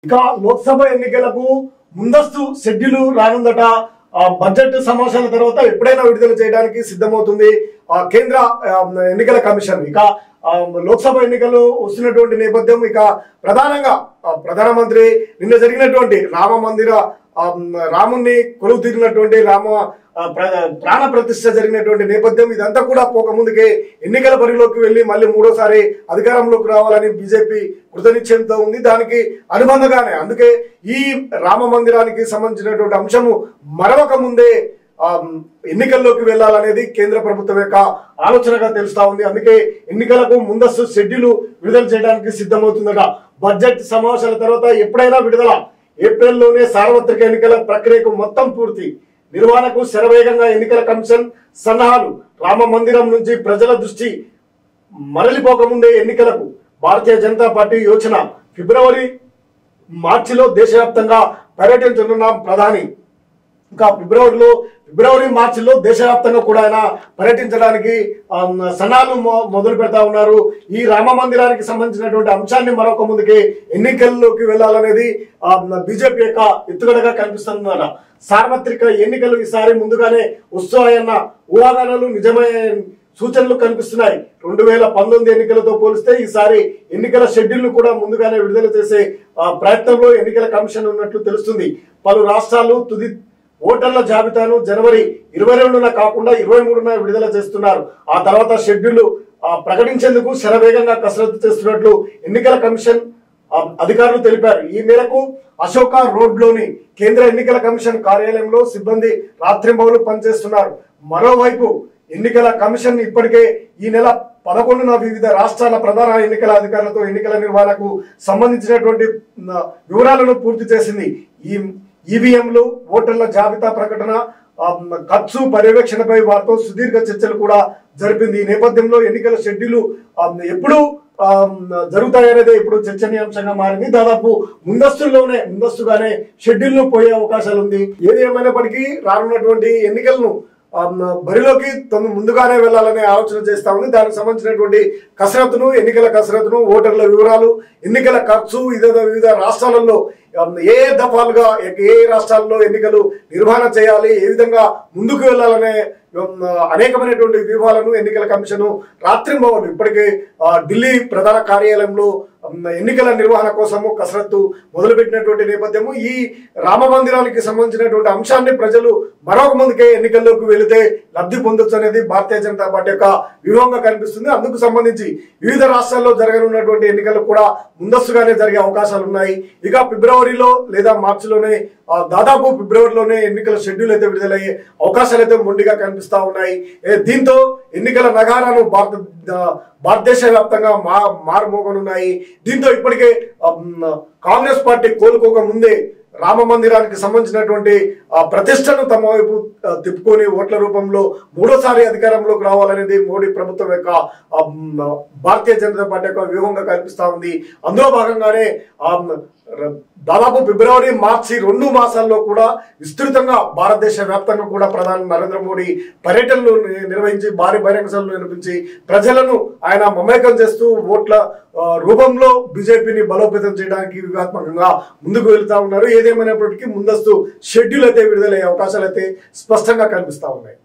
ఇంకా లోక్సభ ఎన్నికలకు ముందస్తు షెడ్యూల్ రానుందట. బడ్జెట్ సమావేశాల తర్వాత ఎప్పుడైనా విడుదల చేయడానికి సిద్ధమవుతుంది కేంద్ర ఎన్నికల కమిషన్. ఇక లోక్సభ ఎన్నికలు వస్తున్నటువంటి నేపథ్యం, ఇక ప్రధానంగా ప్రధానమంత్రి నిన్న జరిగినటువంటి రామ మందిర రాముణ్ణి కొలువు తీరినటువంటి ప్రాణ ప్రతిష్ఠ జరిగినటువంటి నేపథ్యం, ఇదంతా కూడా పోకముందుకే ఎన్నికల బరిలోకి వెళ్లి మళ్ళీ మూడోసారి అధికారంలోకి రావాలని బీజేపీ కృతనిశ్చయంతో ఉంది. దానికి అనుబంధంగానే అందుకే ఈ రామ మందిరానికి సంబంధించినటువంటి అంశము మరవక ముందే ఎన్నికల్లోకి వెళ్లాలనేది కేంద్ర ప్రభుత్వం యొక్క ఆలోచనగా తెలుస్తా ఉంది. అందుకే ఎన్నికలకు ముందస్తు షెడ్యూల్ విడుదల చేయడానికి సిద్ధమవుతుందట. బడ్జెట్ సమావేశాల తర్వాత ఎప్పుడైనా విడుదల. ఏప్రిల్లోనే సార్వత్రిక ఎన్నికల ప్రక్రియకు మొత్తం పూర్తి. నిర్వహణకు శరవేగంగా ఎన్నికల కమిషన్ సన్నాహాలు. రామ మందిరం నుంచి ప్రజల దృష్టి మరలిపోకముందే ఎన్నికలకు భారతీయ జనతా పార్టీ యోచన. మార్చిలో దేశవ్యాప్తంగా పర్యటించనున్న ప్రధాని. ఇంకా మార్చిలో దేశవ్యాప్తంగా కూడా ఆయన పర్యటించడానికి సన్నాహాలు మొదలు పెడతా ఉన్నారు. ఈ రామ మందిరానికి సంబంధించినటువంటి అంశాన్ని మరొక ముందుకే ఎన్నికల్లోకి వెళ్లాలనేది బీజేపీ యొక్క ఎత్తుగడగా కనిపిస్తుందన్నమాట. సార్వత్రిక ఎన్నికలు ఈసారి ముందుగానే వస్తాయన్న ఊహాగానాలు నిజమయ్యే సూచనలు కనిపిస్తున్నాయి. 2019 ఎన్నికలతో పోలిస్తే ఈసారి ఎన్నికల షెడ్యూల్ కూడా ముందుగానే విడుదల చేసే ప్రయత్నంలో ఎన్నికల కమిషన్ ఉన్నట్లు తెలుస్తుంది. పలు రాష్ట్రాలు తుది ఓటర్ల జాబితాను జనవరి 22న కాకుండా 23న విడుదల చేస్తున్నారు. ఆ తర్వాత షెడ్యూల్ ప్రకటించేందుకు శరవేగంగా కసరత్తు చేస్తున్నట్లు ఎన్నికల కమిషన్ అధికారులు తెలిపారు. ఈ మేరకు అశోక రోడ్లోని కేంద్ర ఎన్నికల కమిషన్ కార్యాలయంలో సిబ్బంది రాత్రింబవళ్లు పనిచేస్తున్నారు. మరోవైపు ఎన్నికల కమిషన్ ఇప్పటికే ఈ నెల 11న వివిధ రాష్ట్రాల ప్రధాన ఎన్నికల అధికారులతో ఎన్నికల నిర్వహణకు సంబంధించినటువంటి వివరాలను పూర్తి చేసింది. ఈవీఎంలు, ఓటర్ల జాబితా ప్రకటన, ఖర్చు పర్యవేక్షణపై వారితో సుదీర్ఘ చర్చలు కూడా జరిపింది. ఈ నేపథ్యంలో ఎన్నికల షెడ్యూల్ ఎప్పుడు జరుగుతాయనేదే ఇప్పుడు చర్చనీయాంశంగా మారింది. దాదాపు ముందస్తుగానే షెడ్యూల్ పోయే అవకాశాలు ఉంది. ఏది ఏమైనప్పటికీ రానున్నటువంటి ఎన్నికలను బరిలోకి ముందుగానే వెళ్లాలనే ఆలోచన చేస్తా ఉంది. దానికి సంబంధించినటువంటి ఎన్నికల కసరత్తును, ఓటర్ల వివరాలు, ఎన్నికల ఖర్చు, వివిధ రాష్ట్రాలలో ఏ దఫాలుగా ఏ రాష్ట్రాల్లో ఎన్నికలు నిర్వహణ చేయాలి, ఏ విధంగా ముందుకు వెళ్లాలనే అనేకమైనటువంటి వ్యూహాలను ఎన్నికల కమిషన్ రాత్రింబవళ్లు ఇప్పటికే ఢిల్లీ ప్రధాన కార్యాలయంలో ఎన్నికల నిర్వహణ కోసము కసరత్తు మొదలుపెట్టినటువంటి నేపథ్యము. ఈ రామ మందిరానికి సంబంధించినటువంటి అంశాన్ని ప్రజలు మరొక ముందుకే ఎన్నికల్లోకి వెళితే లబ్ధి పొందొచ్చు అనేది భారతీయ జనతా పార్టీ యొక్క వ్యూహంగా కనిపిస్తుంది. అందుకు సంబంధించి వివిధ రాష్ట్రాల్లో జరగనున్నటువంటి ఎన్నికలు కూడా ముందస్తుగానే జరిగే అవకాశాలు ఉన్నాయి. ఇక ఫిబ్రవరిలో లేదా మార్చిలోనే దాదాపు ఫిబ్రవరిలోనే ఎన్నికల షెడ్యూల్ అయితే విడుదలయ్యే అవకాశాలు అయితే మొండిగా కనిపిస్తా ఉన్నాయి. దీంతో ఎన్నికల నగారాలు భారతదేశ వ్యాప్తంగా మారుమోగనున్నాయి. దీంతో ఇప్పటికే కాంగ్రెస్ పార్టీ కోలుకోక ముందే రామ మందిరానికి సంబంధించినటువంటి ప్రతిష్టను తమ వైపు తిప్పుకొని ఓట్ల రూపంలో మూడోసారి అధికారంలోకి రావాలనేది మోడీ ప్రభుత్వం యొక్క భారతీయ జనతా పార్టీ యొక్క వ్యూహంగా కనిపిస్తా ఉంది. అందులో భాగంగానే దాదాపు ఫిబ్రవరి, మార్చి 2 మాసాల్లో కూడా విస్తృతంగా భారతదేశ వ్యాప్తంగా కూడా ప్రధాని నరేంద్ర మోడీ పర్యటనలు నిర్వహించి భారీ బహిరంగ సభలు నిర్వహించి ప్రజలను ఆయన మమేకం చేస్తూ ఓట్ల రూపంలో బీజేపీని బలోపేతం చేయడానికి వ్యూహాత్మకంగా ముందుకు వెళ్తా ఉన్నారు. ఏదేమైనప్పటికీ ముందస్తు షెడ్యూల్ అయితే విడుదలయ్యే అవకాశాలు అయితే స్పష్టంగా కనిపిస్తా ఉన్నాయి.